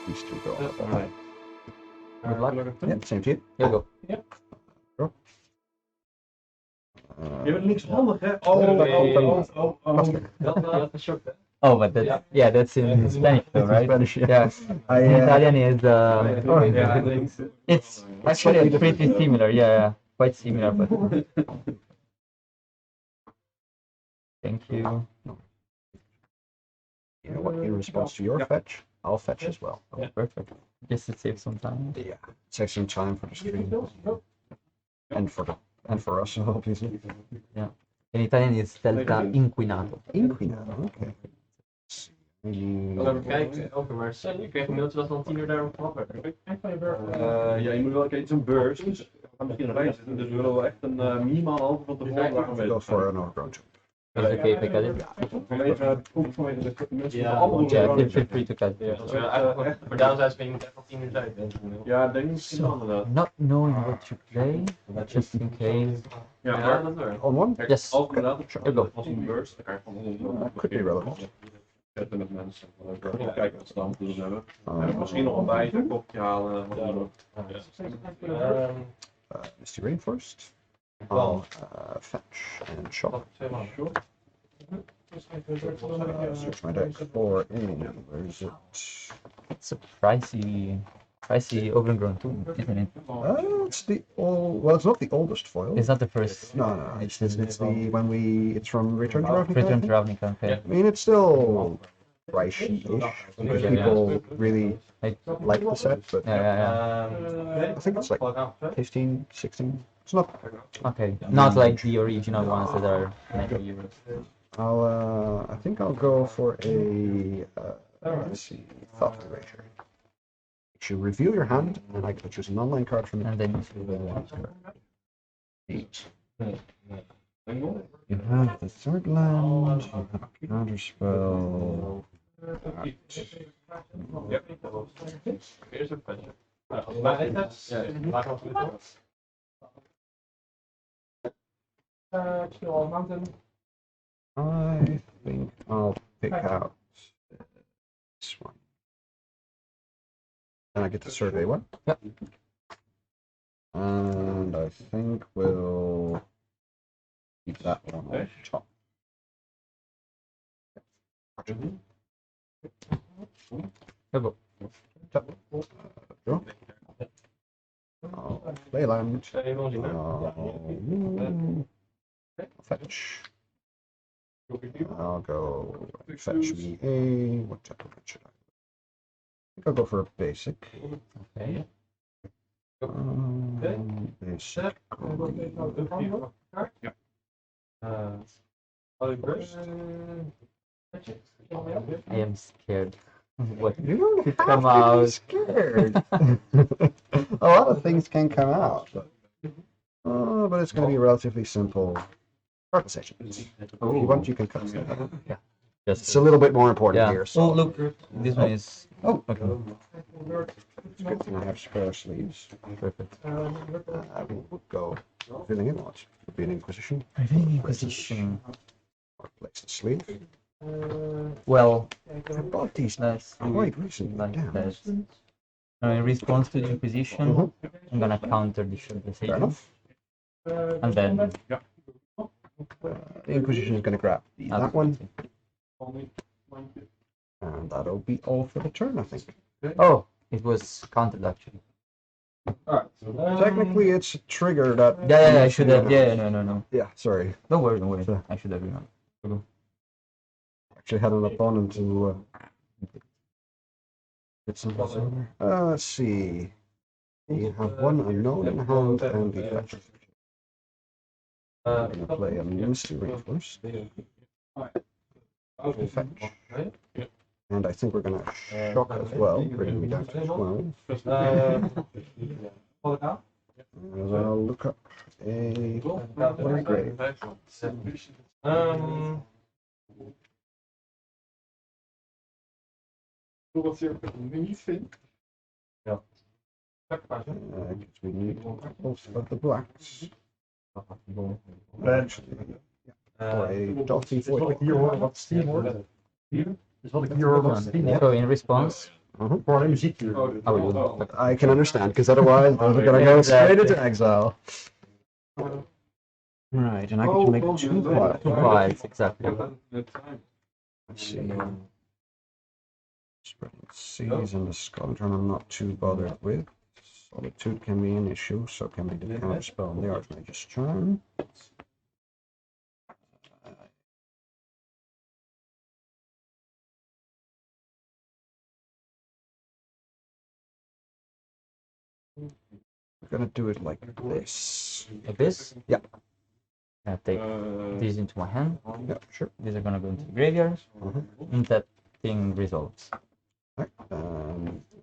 These two go. Alright. Good luck. Yeah, same to you. You go. Je bent linkshandig, hè? Oh, but that's, yeah, that's in Spanish though, right? Spanish, yeah. Yeah. In Italian is it's actually pretty similar, yeah, quite similar, but thank you. You know what? In response to your fetch, I'll fetch as well. Oh, perfect. Just to save some time. Yeah, save some time for the stream and for us, obviously. Yeah. In Italian is delta inquinato. Inquinato, okay. Even kijken, elke maar je kreeg een mailtje dat dan 10 uur daarop gehad werd. Ja, je moet wel kijken, zo'n beurs. Dus we gaan misschien erbij zitten. Dus we willen wel echt een minimaal halve van tevoren daar Go for an overgrown jump. Is it okay if I cut it? vanwege de mensen Ja, van andere Yeah, feel free to cut it. Als we eigenlijk voor downsizing ben je moet echt wel 10 uur tijd. Ja, denk misschien wel inderdaad. Not knowing what you play, just in case. Ja, Ja, maar dat is waar. On one? kijk, Yes. als inderdaad You go. als een beurs, dan krijg je van Could be relevant. zetten met mensen. Dan kijken wat ze dan te doen hebben. Um, Misschien nog een bij, een kopje halen. Wat dan ook. Misty Rainforest. I'll fetch and shop. Search my deck for where is it? It's a pricey overgrown tool, isn't it? It's the old. Well, it's not the oldest foil. It's not the first. No, it's the when it's from Return to Ravnica. Return to Ravnica, okay. I mean, it's still pricey-ish because people really like the set, but Yeah. I think it's like 15, 16. It's not. Okay, not like the original ones that are 90 euros. I think I'll go for a. Let's see, Thought Erasure. You reveal your hand, and I can choose an online card from it. And then you should go. 8. You have the third land. You have a counter spell. Eerst een petje. Maar dit is... Ja, I think I'll pick out this one. And I get to survey one. Yep. And I think we'll keep that one on top. Go. Draw. I'll play land. I'll fetch. I'll go fetch me a. What type of fetch should I? I think I'll go for a basic. Okay. Basic. I am scared. What You don't could have come to out? be scared. A lot of things can come out, but it's going to be relatively simple. Organization. If you want, you can cut it. Yeah. Just It's a little bit more important yeah. here. Oh, So look, this one is. Oh. Okay. it's good thing I have spare sleeves. Perfect. I will go filling in what would be an Inquisition. Position. Or place the sleeve. Well, I bought these that's quite recently. like Damn. that. Now, in response to the Inquisition, I'm gonna counter the Fair Showcase, enough. and then The Inquisition is going to grab that one, and that'll be all for the turn, I think. Oh, it was countered actually. Technically, it's a trigger that. Yeah, I should have. Yeah, no. Yeah, sorry. Don't worry, don't worry. Sure. I should have remembered. Actually, had an opponent who. Did something. Let's see. You have one unknown in hand and the fetch. I'm going to play a Misty Rainforest. Fetch. And I think we're going to shock as well, bringing me down to 12. And I'll look up a water grave. Wat je niet vindt. Because we need both of the blacks. Or a Dolphin Wat ik foil. hier hoor, wat Steam hoort. Dus wat ik hier hoor, wat Steam hoort. So in response, Mhm. muziek. Oh, I will do. I can understand, because otherwise those are gonna go straight into exile. Right, and I get to make 2 piles. Two piles, exactly. Let's see. Spreading seas and the Skeleton I'm not too bothered with. Solitude can be an issue, so can be the counter spell on the Archmage's turn. We're gonna do it like this. Like this? Yeah. I take these into my hand. Yeah, sure. These are gonna go into the graveyard. And that thing resolves. Right.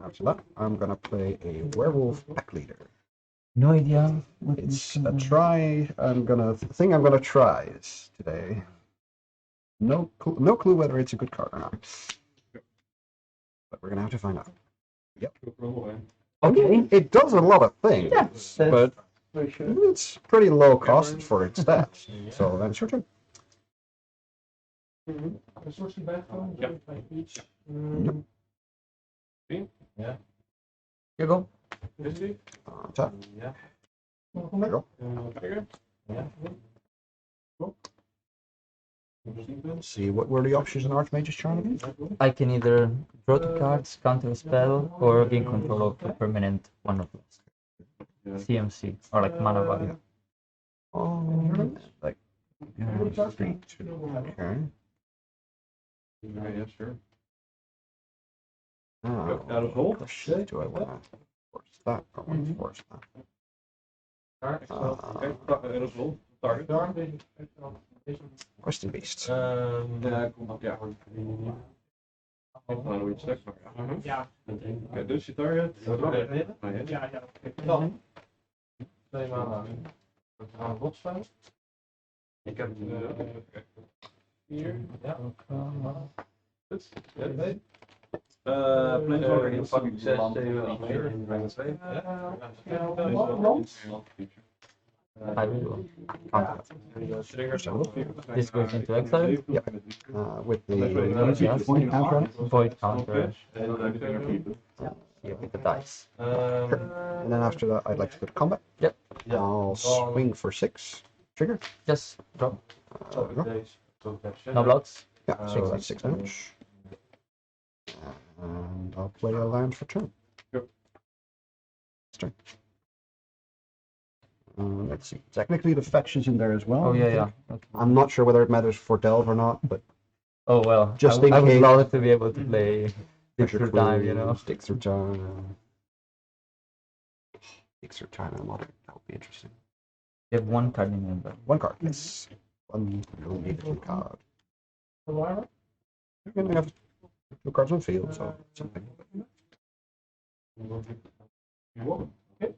After that, I'm gonna play a Werewolf Pack Leader. No idea. It's a try. Thing I'm gonna try is today. No clue whether it's a good card or not. But we're gonna have to find out. Yep. Okay. It does a lot of things, Yes, but it's pretty low cost for its stats. So then it's your turn. Yeah. You go. Tap. There you go. Let's see, what were the options in Archmage's Charm again? I can either draw 2 cards, counter a spell, or gain control of a permanent one of those. CMC, or like mana value. Oh, like 3, 2. Okay. Yeah, sure. Now, Out of hold. do I want to force that or want to force that? Out of hold. Target. Question Beast. Ja, komt ja. Ik ga nog iets terug. Ja. Oké, dus je target. Ja, ja. Dan. 2 maanden. We gaan botspelen. Ik heb 4. Ja. Goed. Nee. Planeswalker in fucking 6, 7, 8 in Dragon 2. I will counter. This goes into exile. With the Yes. void counter. Void counter. Here with the dice. And then after that, I'd like to go to combat. Yep. I'll swing for 6. Trigger. Just drop. There you go. No blocks. Yeah, so that's 6 damage. And I'll play a land for turn. Yep. Turn. Let's see. Technically, the fetch is in there as well. Oh yeah, yeah. Okay. I'm not sure whether it matters for Delve or not, but Oh well. Just I in would case. love to be able to play Pressure Victor Time, you know. Stick through time. Stick through time. That would be interesting. You have 1 card in your hand. 1 card. Yes. 1 immediately card. You're gonna have 2 cards on field, so something.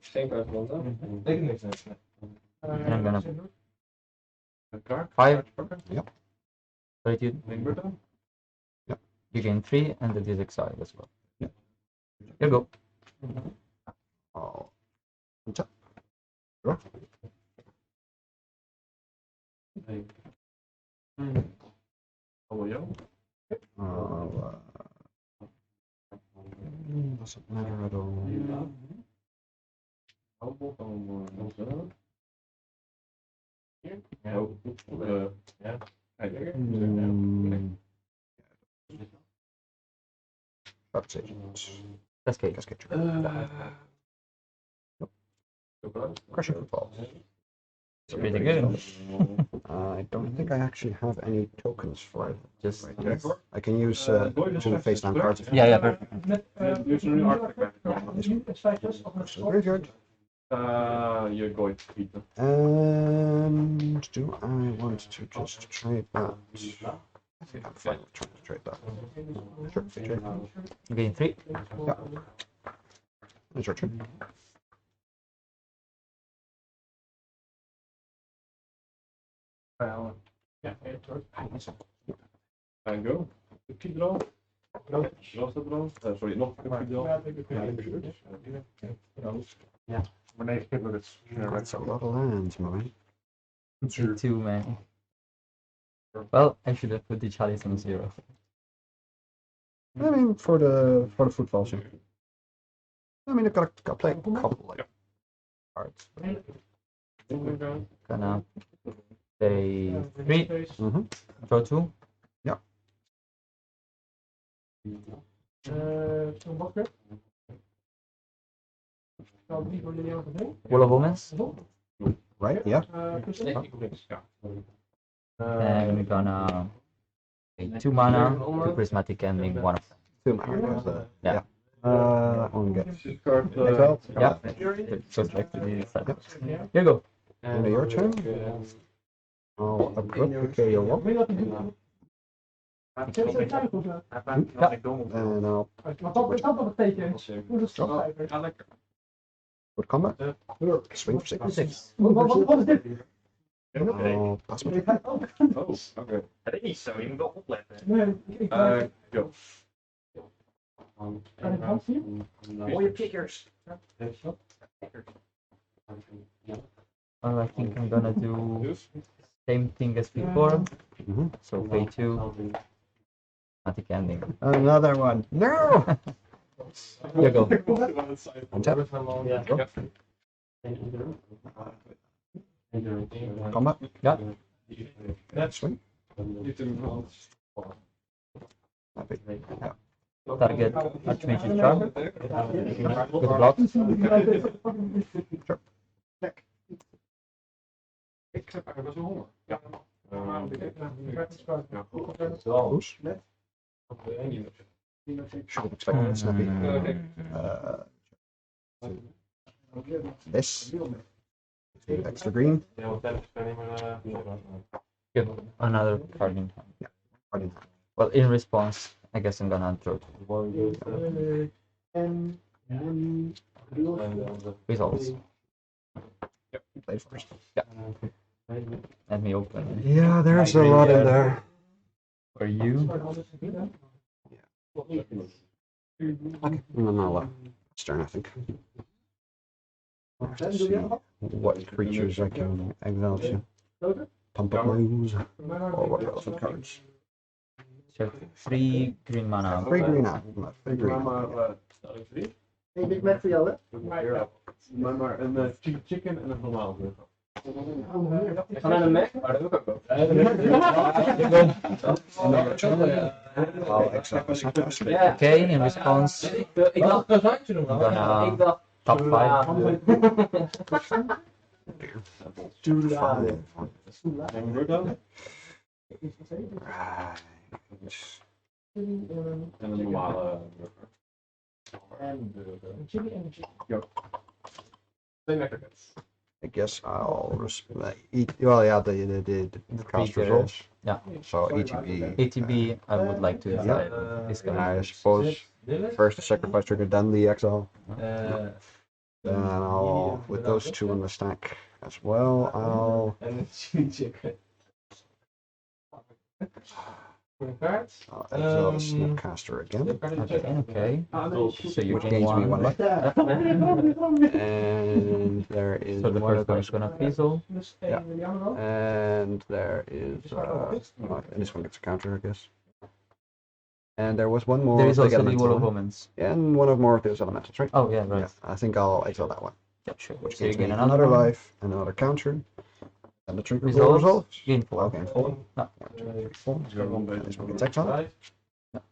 Geen kaart van dan. Ik niks net. And I'm gonna Een kaart. 5. Yep. Solitude. Yep. You gain 3 and it is exiled as well. Yep. You go. Oh. Untap. Draw. Hallo jou. Doesn't matter at all. Cascade. Cascade. Crushing Football. It's pretty good. I don't think I actually have any tokens for it. Just Right there. I can use 2 face down cards. If yeah, perfect. to the graveyard. You're going to beat them. And do I want to just trade that? I think I'm fine with trying to trade that. Sure, trade. You gain 3. Yeah. It's your turn. And go. Keep draw. Was dat draw? Sorry, nog een draw. That's a lot of lands, man. 2 man. Well, I should have put the chalice on 0. I mean, for the footballs, yeah. I mean, I got play a couple like cards. Gonna pay 3, draw 2. Yeah. Wall of Omens. Right? Yeah. And we're gonna pay 2 mana to Prismatic Ending, 1 of them. 2 mana. Yeah. That one gets. Exile. Yeah. It goes back to the side. Here you go. Into your turn. I'll abruptly kill your wall. And I'll put combat. Swing for 6. I'll pass my turn. Oh, oké. Dat is niet zo, je moet wel opletten. Go. Mooie kikkers. Well, I think I'm gonna do same thing as before. So pay 2. Prismatic Ending. Another one. No! Here you go. Untap. Combat. Yeah. Swing. Happy. Yeah. Target Archmage's Charm. Good block. Sure. Ik heb eigenlijk wel honger. Ja. Goose. Should have expected it, snappy. This. Extra green. Give another card in hand. Card in Well, in response, I guess I'm gonna draw 2. Results. Play first. Yeah. Let me open. Yeah, there's a lot in there. For you. Okay. No, it's turn, I think. Let's see what creatures I can exile to. Pump up my ooze. Or what relevant cards. So 3 green mana. 3 green now. 3 green. Een Big Mac voor jou, hè? Maar een chicken en een normaal burger. Ga naar de Mac, maar dat doe ik ook. I'll exile this house. Okay, in response, Ik dacht dat zou je doen, I'm gonna ik dacht. top 5. 5. En we dan? Right. En een normale burger. Twee McNuggets. I guess I'll eat. Well, yeah, the cast results. Yeah. So ETB. ATB, I would like to decide. This And guy. I suppose first the sacrifice trigger, then the exile. Then I'll, with those 2 in the stack as well, I'll exile the Snapcaster again. Okay. So you Which gain gains me 1 life. 1. And there is So the one first one is gonna fizzle. and there is and this one gets a counter, I guess. And there was one more. There is big also the Wall of elemental, Omens. and one of more of those elementals, right? Oh yeah, right. Yeah, I think I'll exile that one. Yeah, sure. Which So you gives me gain another one. life and another counter. And the trigger Results. results. Gain 4. Okay, 4. No. 1, 2, 3, 4. And this one gets exiled. Here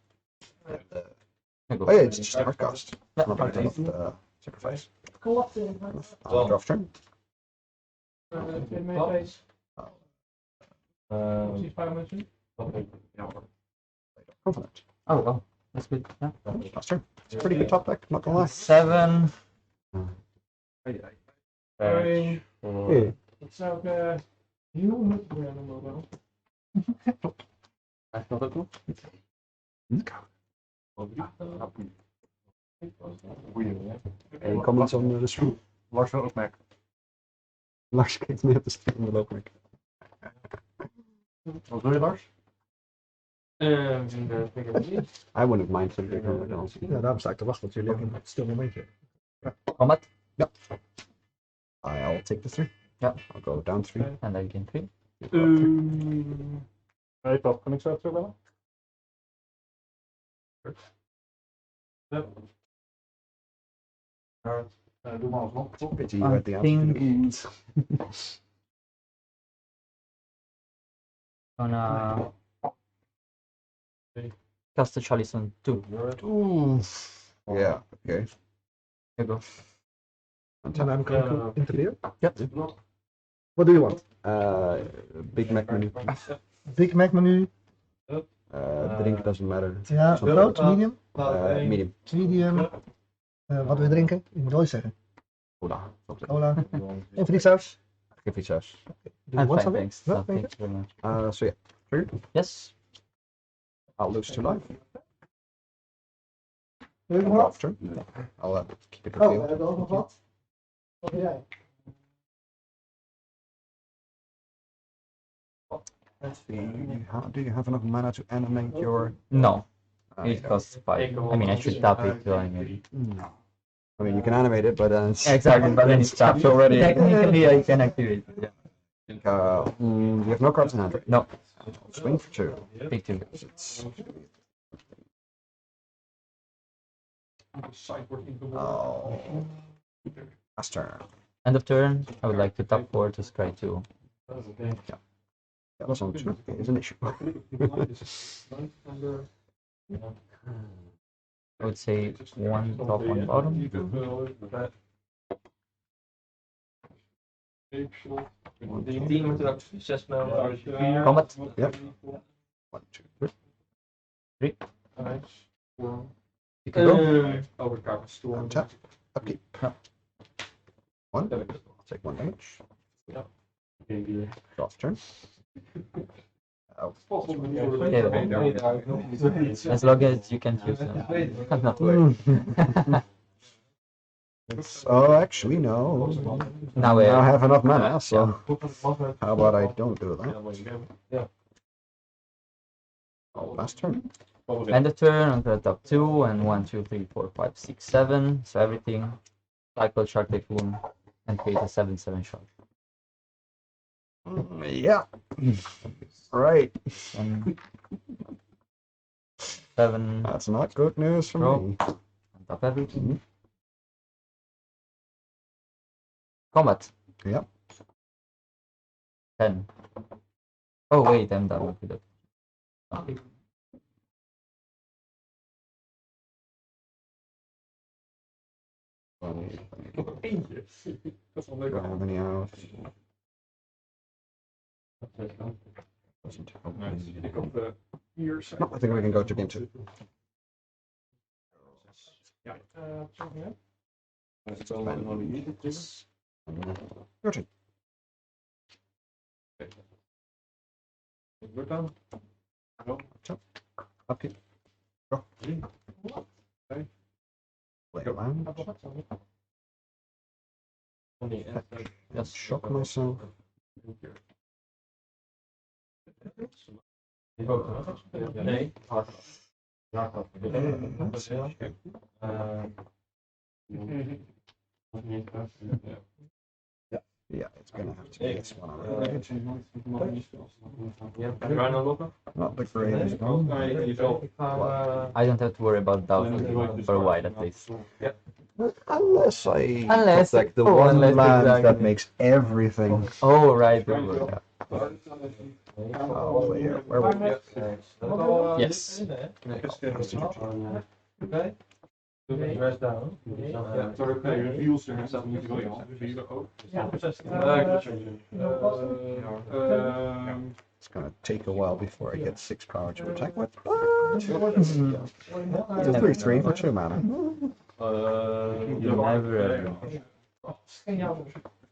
you go. Oh yeah, it's just a hard cast. Yeah, Not hard part cast. of the sacrifice. I'll draw off turn. Confident. Oh, wow. That's good. Yeah. Last turn. It's a pretty good top deck, not gonna lie. 7. Hey. Dat zou ik heel nuttig vinden, wel. Hij staat ook nog. Any comments on the stream? Lars wil ook Mac. Lars kijkt mee op de stream, wil ook mee. Wat wil je, Lars? I wouldn't mind something from McDonald's. Ja, daarom sta ik te wachten tot jullie ook in het stil momentje. Combat. I'll take the 3. Yeah. I'll go down 3. And I gain 3. Hey Pap, kan ik zo terugbellen? Doe maar alsnog. Pity you at the end. Gonna cast a chalice on 2. Ooh. Yeah, okay. Here you go. And I'm going to interfere. Yep. What do you want? Big Mac menu. Big Mac menu. Drink doesn't matter. Ja, groot, medium. Medium. Medium. Wat wil je drinken? Ik moet ooit zeggen. Cola. Cola. En frietsaus. Give it sauce. Do you I'm want fine, something? thanks. No, No, thank thanks very much. So yeah, 3. Yes. I'll lose 2 life. Wil je nog wat? After. I'll keep it Oh, we revealed. hebben ook nog wat. Wat wil jij? Let's see. Do you have enough mana to animate your? No, you it don't. costs 5. I mean, I should tap it. I mean, I mean, you can animate it, but then it's exactly, but then it's tapped already. Technically, I can activate it. Yeah. you have no cards in hand, right? No. Swing for 2. Take 2. It's, Site wordt ingevoerd. oh, last turn. End of turn, I would like to tap 4 to scry 2. That was on 2. It's an issue. I would say 1 top, 1 bottom. Die team moet er ook 6 mijl. Combat. Yep. 1, 2, 3. You can go. Overkaart storm. Tap. Upkeep. Ja. 1. I'll take 1 damage. Draw the turn. Oh. As long as you can use it. I'm not worried. Oh, actually, no. Now I have enough mana, so Yeah. how about I don't do that? Last turn. End of turn, I'm gonna tap 2 and 1, 2, 3, 4, 5, 6, 7. So everything. Cycle Shark Typhoon and create a 7/7 shark. Yeah. Right. And 7. That's not good news for Draw. me. Tap everything. Combat. Yep. 10. Oh wait, I'm done with it. Okay. Eentje. Dat is wel leuk. Do I have any out? Doesn't help me. Ik op 4 zijn. No, I think we can go to game 2. Ja. Sorry, Dat is wel een Your turn. Wat wordt dan? Upkeep. Go. Play around. Yes. Shock myself. Nee. Let's see. Yeah, it's gonna have to be this one. Alright. Not the greatest one. I don't have to worry about that for a while at least. Unless I Unless- protect the oh, one unless land that exactly. makes everything. Oh right. Oh, where were we? Yes. Rest down. Ja, sorry, oké, reveals er staat niet wel in. Revealen ook. Ja, It's gonna take a while before I get 6 power to attack with. It's a 3/3 for 2 mana. You never.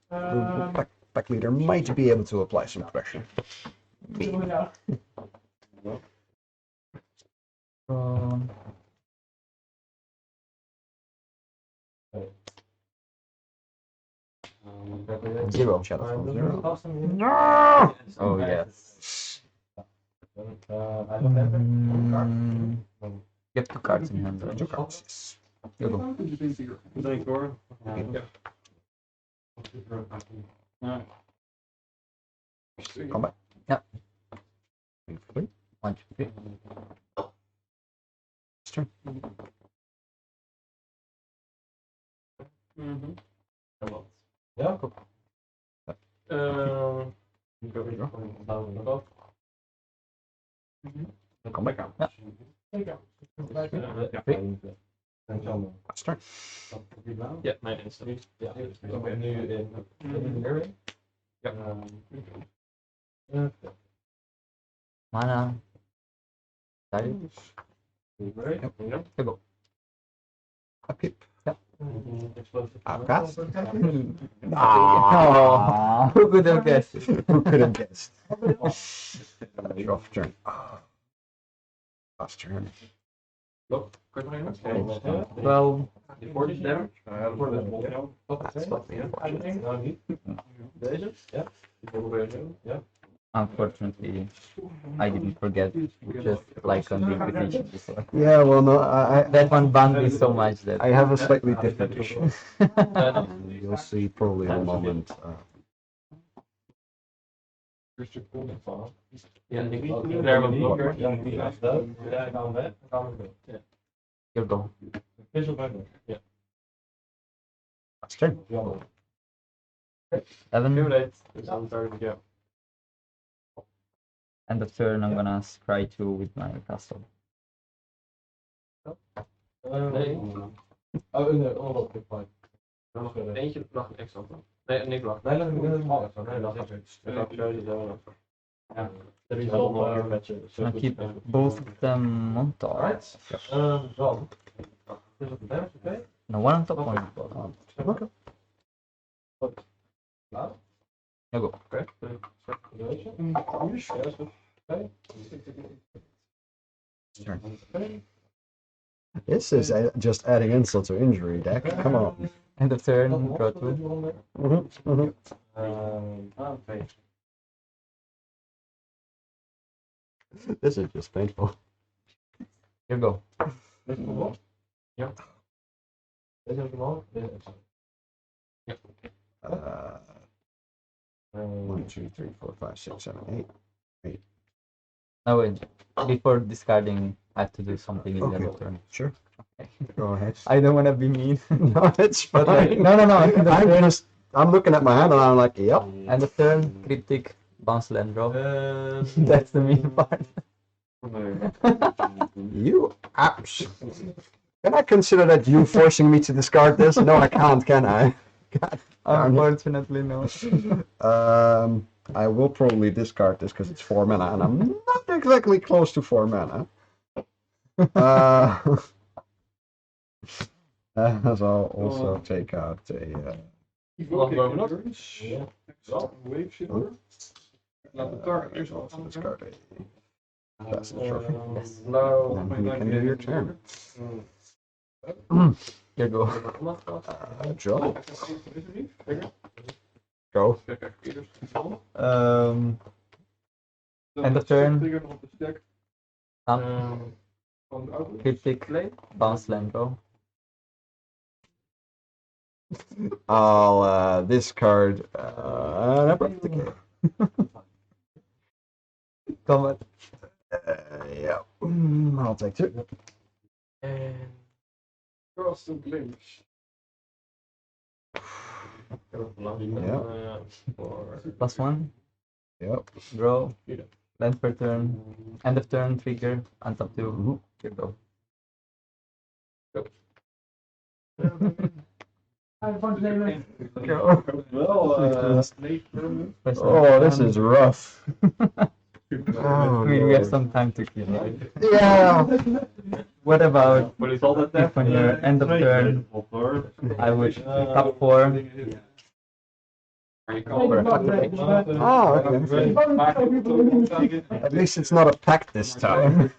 The pack leader might be able to apply some pressure. Zero. Shadow from 0. No! Oh yes. You have 2 cards in hand. 2 Right? cards. You go. Denk hoor. Combat. Yeah. 3. 1, 2, 3. It's turn. Ja? Kom back. Ja. It's turn. Ja, mijn instant. Ja, oké, nu in Area. Ja. Mana. Sorry. Yep. Here go. Upkeep. Ja. Outcast. Ah, who could have guessed? Who could have guessed? Rough turn. Last turn. Look, kan je nog even? Well, Die 40 damage? Voor de that's what we want. Nou niet. Deze? Ja. Die volgende ja. Unfortunately, I didn't forget, just like on the Inquisition before. Yeah, well, no, That one banned me so much that I have a slightly different issue. You'll see probably in a moment. Ja, ik daar wat blokker. Ja, die gaat dood. Ja, ik gaan weg. Dan gaan we door. Ja. here go. Is op weg. Ja. Last turn. Jammer. 7, Too late. It's on target, yeah. end of turn I'm gonna scry 2 with my castle. Nee. Oh, nee, oh, fine. Dan nog eentje lag een extra op. Nee, niks lag. Nee, lag nee, lag sowieso. Ja, er is al nog een matchen. Gonna keep both of them on top. Alright. Dan. Is het damage oké? No, one on top, one on bottom. Okay. Laat. Here go. Oké. Ja, is goed. Oké. Turn. This is just adding insult to injury, deck. Come on. End of turn, draw 2. Oké. This is just painful. Here go. Dit is nog. Ja. Deze heb ik nog. Ja. 1, 2, 3, 4, 5, 6, 7, 8. No, wait. Before discarding, I have to do something in the end of Okay. turn. Sure. Go ahead. I don't wanna be mean. No, it's fine. But like, no. End of turn, I'm looking at my hand and I'm like, yep. end of turn, cryptic, bounce land draw. That's the mean part. You apps. Can I consider that you forcing me to discard this? No, I can't, can I? God darn it. Unfortunately, no. I will probably discard this because it's 4 mana and I'm not exactly close to 4 mana. So I'll also take out a. Discard a passage trophy. Yes. Then you can do your turn. Here go. Draw. Go. End of turn. Cryptic, bounce land draw. I'll discard an abrupt decay. Come on. Yeah. I'll take 2. +1. Yep. Draw. Land per turn. End of turn, trigger. Untap 2. Here go. Oh, this is rough. I mean, we have some time to kill. Right? Yeah. What about if on your end of turn, I would top 4 for a fact protection? Oh, okay. At least it's not a pact this time.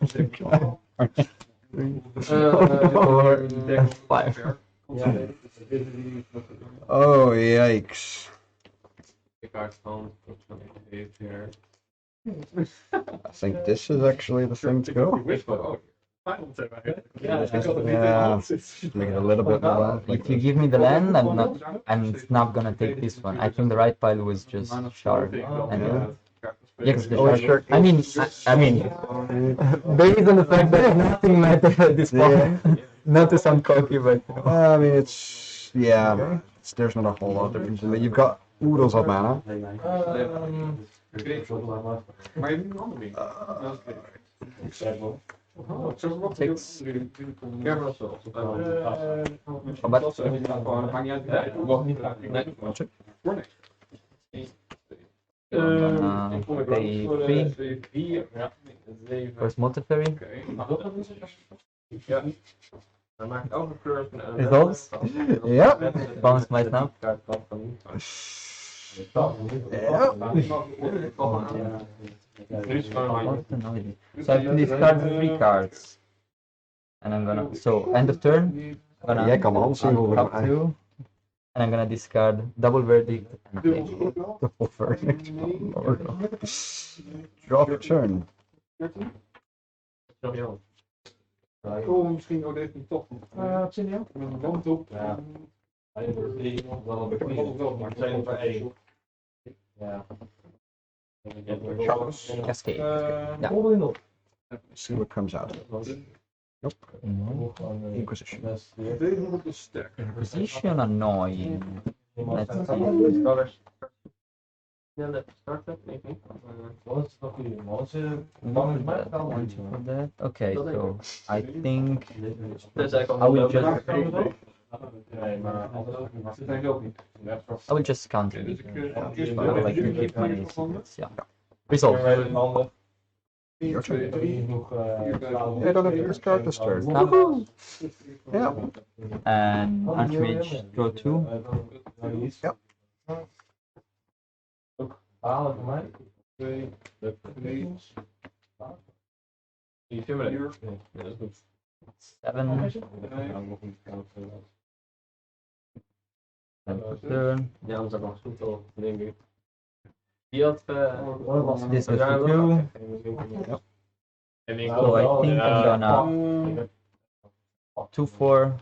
Or 5. Oh, yikes. I think this is actually the thing to go. Yeah, make it a little bit more. If you give me the land, I'm not gonna take this one. I think the right pile was just shard. And Yeah, 'cause the Oh, shark. shark I mean, based on the fact that nothing matters at this point. Not to sound cocky, but you know. I mean, there's not a whole lot of difference. You've got oodles of mana. Maar je hebt nu een andere ding. Six. Camera zelfs. Combat. Dat maakt niet uit. We mogen niet raken. Voor niks. Pay 3. First Multifairy. Ja. Dan maak ik elke kleur een Results? Ja. Bounce my snap. Ja. So I have to discard 3 cards. And I'm gonna, so end of turn, I'm gonna Jij kan mijn hand zien hoe we untap gaan. 2. And I'm gonna discard double verdict and play. Draw for turn. Oh, misschien ook deze toch. Wat zin je? Met een wand op. Ja. Cascade. Ja. See what comes out. Inquisition. Deze moet op de stack. Position annoying. Let's see. Okay, so I think I will just I will just counter it. I would like to keep my secrets. Yeah. Resolve. Your turn. I don't have to discard this turn. Snap. Yeah. And Anchorage, draw 2. Yep. Halen voor mij. Je vindt me hier. Ja, dat is goed. 7. And for turn. Ja, anders heb ik nog goed op, denk ik. Die had... This goes for 2. So I think I'm gonna 2-4,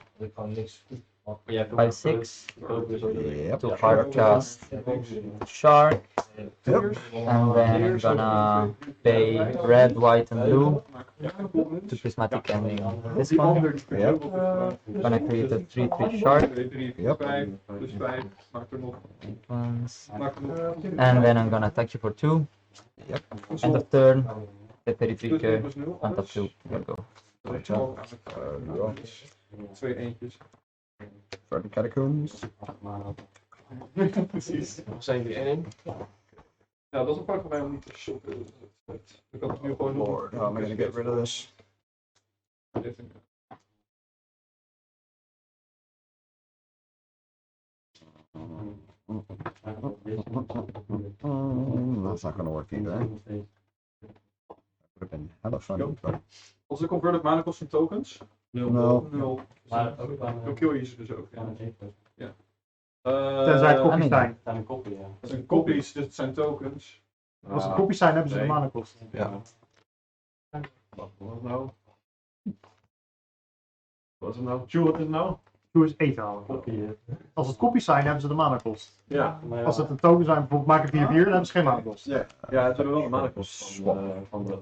5-6 Yep. to hard cast Shark, Yep. and then I'm gonna pay red, white, and blue to prismatic ending this one. Yep. Gonna create a 3/3 Shark Yep. Dus 5. Maak er nog. once, Maak er nog. and then I'm gonna attack you for 2. Yep. End of turn, get 33k, Dus 0. untap 2, there we go. Twee eentjes. For the catacombs. Precies. Zijn die in? Ja, dat is een part van mij om niet te shoppen. Ik had het nu gewoon Lord, how am I gonna get rid of this? That's not gonna work either. Would have been hella fun. But Onze converted mana kost zijn tokens. no. 0. Dan kill je ze dus ook. Ja. Tenzij het I kopies mean- zijn. Het zijn copies, dus het zijn tokens. Als het kopies zijn, hebben ze de Nee. mana kosten. Ja. Wat was het nou? Wat is het nou? Wat is het nou? Doe eens eten halen. Als het kopies zijn, hebben ze de mana kost. Ja. Als het een token zijn, bijvoorbeeld maken 4/4, dan hebben ze geen mana kost. Ja, het hebben wel de mana kost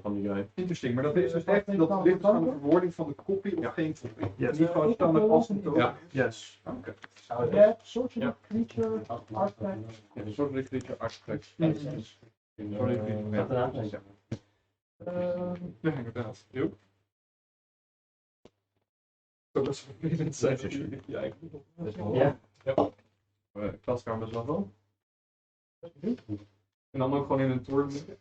van die guy. Interesting, maar dat is dus echt dat ligt aan de verwoording van de copy of geen copy. Yes. Niet gewoon standaard als een token. Ja. Yes. Oké. Ja, soort Ja. creature, artifact. Ja, een soort creature architect. Soort creature. Ja, inderdaad. Jo. Dat is vervelend zijn. Ja, ik Ja. Klaskamer is wel wel. En dan ook gewoon in een tour. The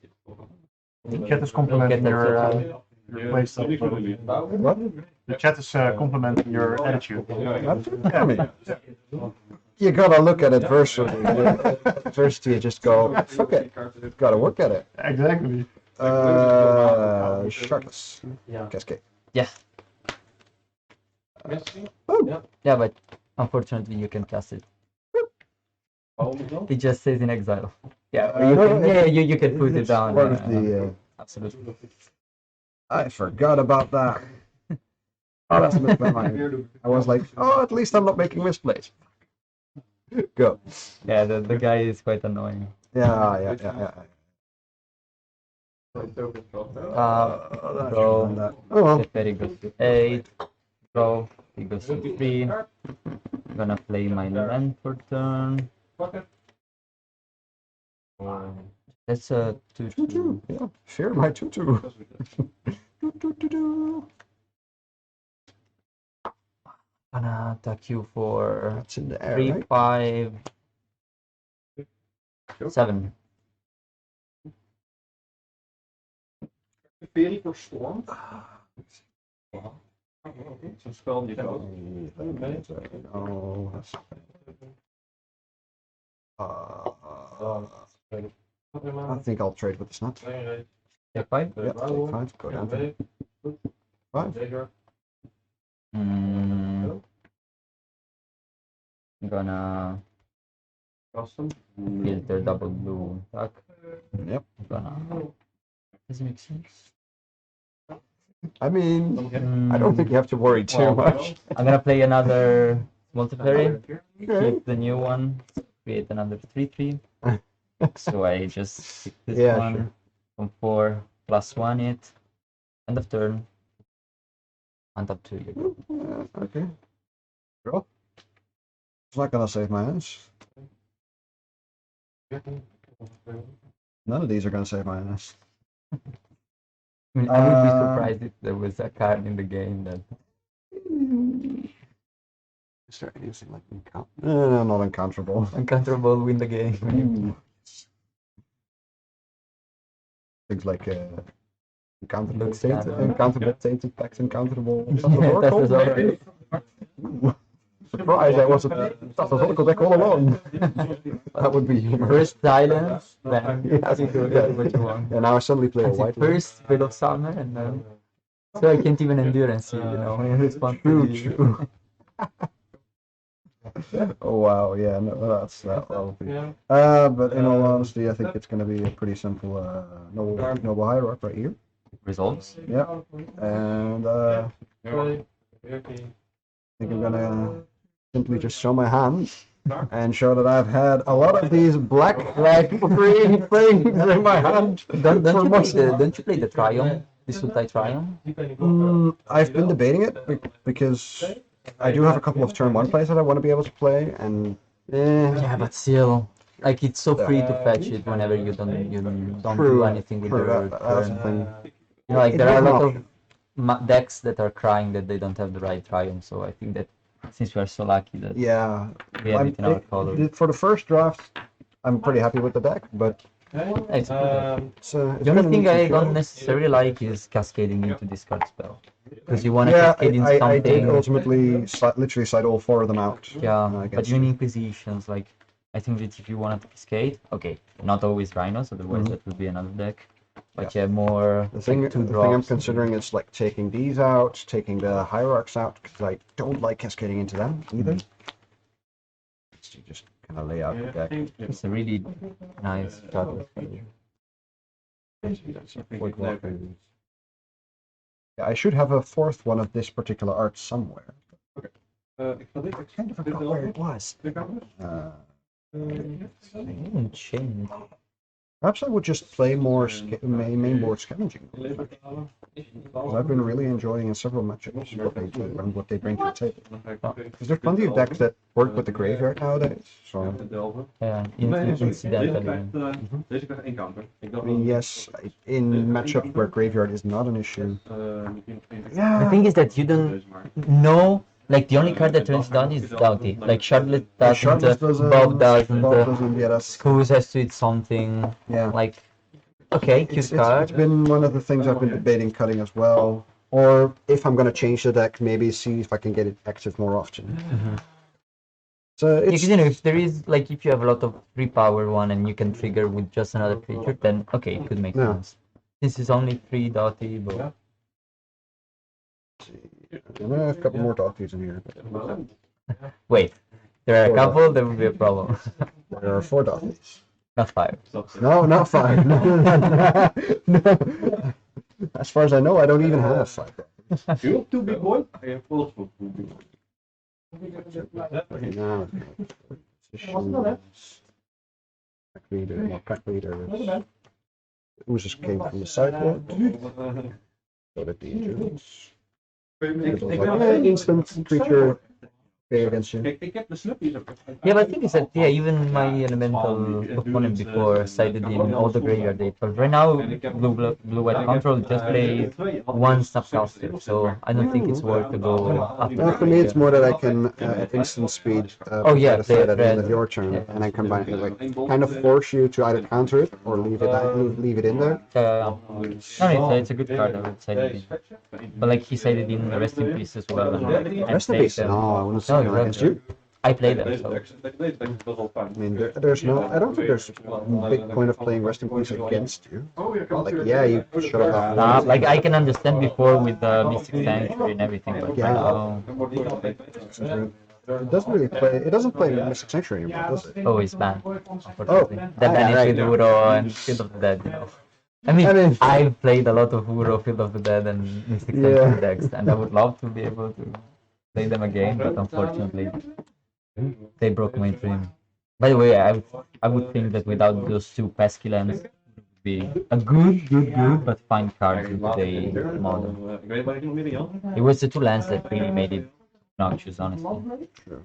chat is complimenting your playstyle. What? The chat is complimenting your attitude. I mean, you gotta look at adversity. Adversity, you just go, fuck it. Gotta work at it. Exactly. Sharkless. Cascade. Yeah. Oh, Yeah, but unfortunately you can cast it. It just says in exile. Yeah, you can put it down. Part of the, Absolutely. I forgot about that. Oh, that's missed my mind. I was like, oh, at least I'm not making misplays. Go. Yeah, the guy is quite annoying. Yeah. That Draw. should end that. Oh well. If Ferry goes to 8, draw, he goes to 3. I'm gonna play my land for turn. That's a 2-2. Yeah, fear my 2-2. 2-2-2-2. Gonna attack you for That's in the air, 3, right? 5, 7. Verie voor storm. Zo'n spel die Oh, that's I think I'll trade with the snot. Take 5? Yeah, take 5. Go down to 5. I'm gonna filter double blue attack. Yep. Does it make sense? I mean, I don't think you have to worry too much. I'm gonna play another multi-fairy, Okay. keep the new one, create another 3-3. So I just pick this Yeah, one sure. from 4, +1 it. End of turn. Untap 2. Okay. Draw. It's not gonna save my ass. None of these are gonna save my ass. I mean, I would be surprised if there was a card in the game that. Is there anything like no, not uncounterable. Uncounterable win the game. Things like uncountable Looks tainted, bad. uncountable tainted packs, uncountable. Yeah, that's the story. Surprise! That was a Oracle deck all along. That would be humorous. First silence, then Yes. you do that what you want. And now I suddenly play a That's it, white one. first bit of summer, and then so I can't even endure and see, when you respond to the- True. Oh wow, yeah, no, that will be. But in all honesty, I think it's going to be a pretty simple noble hierarch right here. Results. Yeah, and I think I'm gonna simply just show my hand and show that I've had a lot of these black green things in my hand. Don't you play the Triumph, the Sultai Triumph? I've been debating it because I do have a couple of turn 1 plays that I want to be able to play, and Yeah, but still, like it's so free to fetch it whenever you don't do anything with your that's the turn. thing. Like It there are a is an lot option. of decks that are crying that they don't have the right Triumph. So I think that since we are so lucky that Yeah, we have it in our color, for the first draft, I'm pretty happy with the deck, but it's good. it's The only thing I don't necessarily like is cascading into discard spell. Because you want to Yeah, cascade in I did something. ultimately literally side all 4 of them out. Yeah, but against even you. Inquisitions, like, I think that if you want to cascade, okay, not always Rhinos, otherwise that would be another deck. But yeah, more The thing, like 2 the thing I'm drops. considering is like taking these out, taking the hierarchs out, because I don't like cascading into them either. So you just kind of lay out the deck. It's a really nice card. Yeah, I should have a 4th one of this particular art somewhere. I kind of forgot where it was. Change. Perhaps I would just play more main board scavenging. I've been really enjoying in several matchups what they do and what they bring to the table. Because there's plenty of decks that work with the graveyard nowadays. So Yeah, incidentally. Deze krijgt 1 counter. I mean, yes, in matchup where graveyard is not an issue. The thing is that you don't know, like the only card that turns down is Doughty. Like Charlotte doesn't, Bob doesn't, yeah, that's Screws has to eat something. yeah. Like, okay, cute It's card. been one of the things I've been debating cutting as well. Or if I'm gonna change the deck, maybe see if I can get it active more often. So it's Because, if there is, like, if you have a lot of 3 power one and you can trigger with just another creature, then okay, it could make Yeah. sense. This is only 3 Doughty, but I have a couple more talkies in here. wait, there are a couple, there will be a problem. There are 4 talkies. Not 5. No, not 5. No. As far as I know, I don't even have 5. You up 2 big boy? I have full for 2 big boy. No. Pack leader, more pack leader. Oozes came from the sideboard. So that the injuries. It was like, instant creature against you. Kijk, ik heb de sluppies ook. Yeah, but I think it's that even my elemental opponent before sided in all the graveyard date. But right now, blue white control just play one Snapcaster, so I don't think it's worth to go after. For me, it's more that I can at instant speed yeah, play it at the play end of your turn, and then combine it, like kind of force you to either counter it or leave it in there. No, it's a good card. I would side it in. But like he sided in the Rest in Peace as well. And Rest in played peace. them. No, I want to see No, them against you. I play them. So. Deze denk ik wel fijn. I mean, there's no. I don't think there's a big point of playing Rest in Peace against you. Like, yeah, you should have. Nah, like I can understand before with the Mystic Sanctuary and everything, but Yeah. now It doesn't really play. It doesn't play Mystic Sanctuary anymore, does it? oh, it's banned. Unfortunately. Oh, That ban yeah, is with right. Uro and Field of the Dead, you know. I mean, I've played a lot of Uro, Field of the Dead, and Mystic Sanctuary decks, and I would love to be able to play them again, but unfortunately, they broke my dream. By the way, I would think that without those two pesky lands, it would be a good, but fine card in today's model. Ik weet waar ik nog meer Jan. It was the two lands that really made it noxious, honestly. Sure.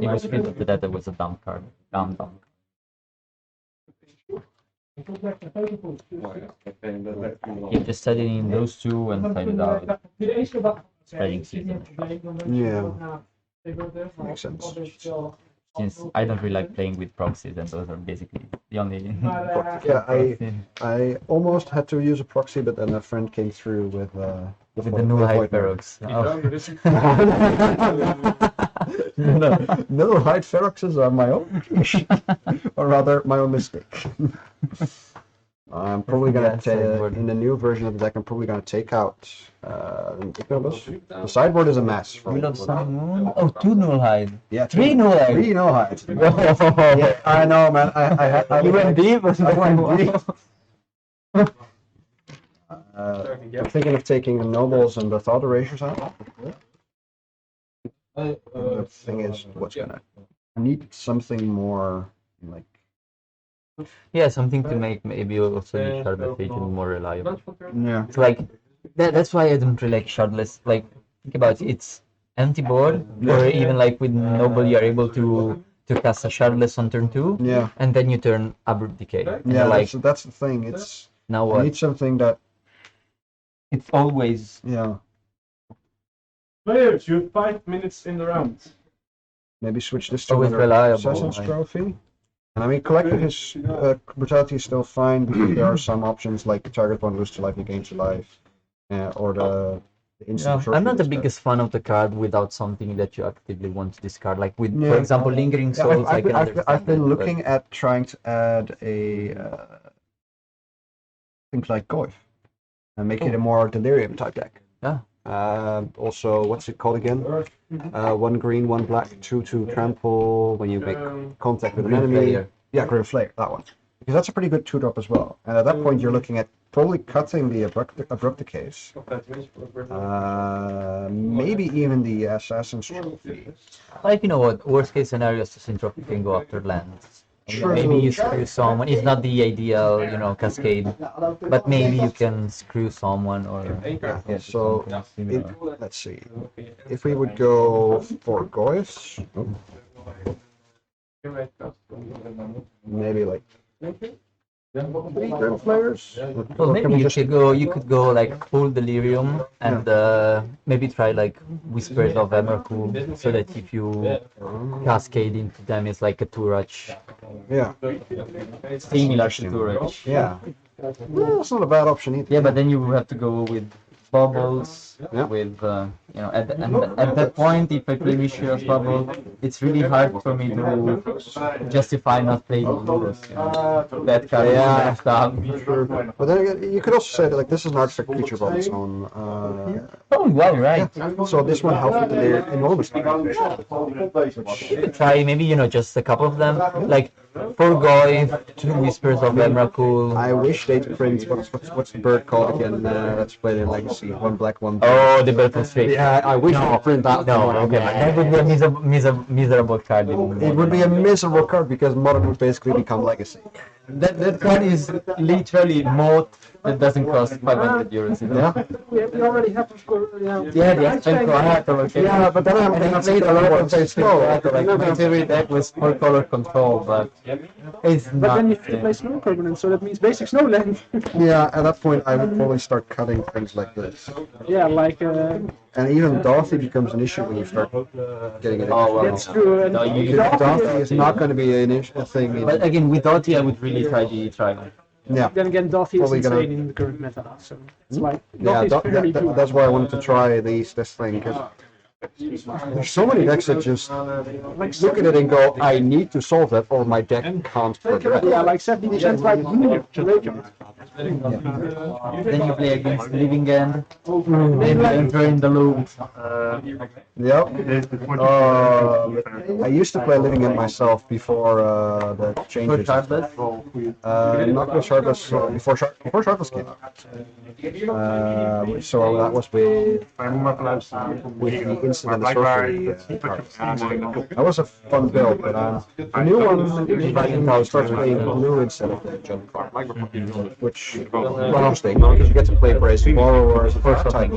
It was Field of the Dead that was a dumb card. Dumb. You just studying those two and find it out. Spreading season. Yeah, makes sense. Since I don't really like playing with proxies, and those are basically the only. Yeah, I almost had to use a proxy, but then a friend came through with with the new high Ferox. No, hide Feroxes are my own, or rather my own mistake. I'm probably gonna take in the new version of the deck. I'm probably gonna take out Ignoribus. The sideboard is a mess. Wheel of Sun and Moon. Oh, two null hide. Yeah, Three null hide. Three no hide. Yeah, I know, man. I You went deep. I went deep. I'm thinking of taking the nobles and the thought erasers out. The thing is, I need something more like. Yeah, something to make maybe also the Shardless agent more reliable. Yeah. It's like that's why I don't really like Shardless. Like think about it, it's empty board, or even like with Noble you're able to cast a Shardless on turn 2, Yeah. and then you turn Abrupt Decay. And Yeah, like that's the thing. It's now I what? need something that It's always Players, you have 5 minutes in the round. maybe switch this to Always another reliable. Assassin's Trophy. And I mean, collecting his brutality is still fine because there are some options like target one lose to life, you gain to life, or the instant. I'm not the trophy biggest fan of the card without something that you actively want to discard. Like with, Yeah. for example, Lingering Yeah, Souls. I can I've understand been that, but- looking at trying to add a things like Goyf and make it a more delirium type deck. Yeah. Also, what's it called again? 1 green, 1 black, 2/2 trample when you make contact with an Green enemy. Flayer. Yeah, Grim Flayer, that one. Because that's a pretty good 2-drop as well. And at that point, you're looking at probably cutting the abrupt decays. Maybe even the Assassin's Trophy. Like, you know what, worst case scenario, Assassin's Trophy can go after lands. And True. maybe you screw someone. It's not the ideal, cascade, but maybe you can screw someone or. Yeah, so similar. let's see. If we would go for Goyfs, maybe like 3 Grim Flayers. Well, maybe you could go like full delirium and maybe try like Whispers of Emrakul, so that if you cascade into them, it's like a Turach, Yeah, similar to Turach. yeah. Well, that's not a bad option either. Yeah, but then you have to go with bubbles, Yeah. with at that point, if I play Vicious Bubble, it's really hard for me to justify not playing Lurus. That card is Yeah. left out. But then again, you could also say that like this is an artifact creature by its own. Oh, wow, right. So this one helps with the layer enormously. Try maybe just a couple of them, like for Goy, 2 Whispers of Emrakul. I wish they'd print what's the bird called again? That's played in Legacy. 1 black, 1 blue. Oh, the Bird from Strix. Yeah, I wish they'd print that. No, one. okay, but that would be a miserable card. It would be a miserable card because Modern would basically become Legacy. That one is literally mode that doesn't cost 500 euros. You know? Yeah. We already have, of course, Yeah, the Expencoato. Okay. Yeah, but then I played a lot of Expencoato. Like my favorite deck was full color control, but it's But not. then you have to play snow permanent, so that means basic snow land. Yeah, at that point I would probably start cutting things like this. Yeah, like And even Dorothy becomes an issue when you start getting it. Oh, well. that's true. No, you- Dorothy is not going to be a thing. In, But again, with Dottie, I would really try the trial. yeah. Then again, Dothy is Probably insane gonna- in the current meta, so it's like Yeah, Dothy is fairly good. that's why I wanted to try this thing, because there's so many decks that just look at it and go, I need to solve that, or my deck can't progress. Yeah, like 70% like graveyard. Then you play against Living End, then you enter in the loop. Yep. I used to play Living End myself before the For changes. Chartless. Not with Sharpless, before Sharpless came out. So that was with the instant and the sorcery cards. That was a fun build, but the new one, I started playing blue instead of the jump card, which was interesting because you get to play Brace Borrower, first type.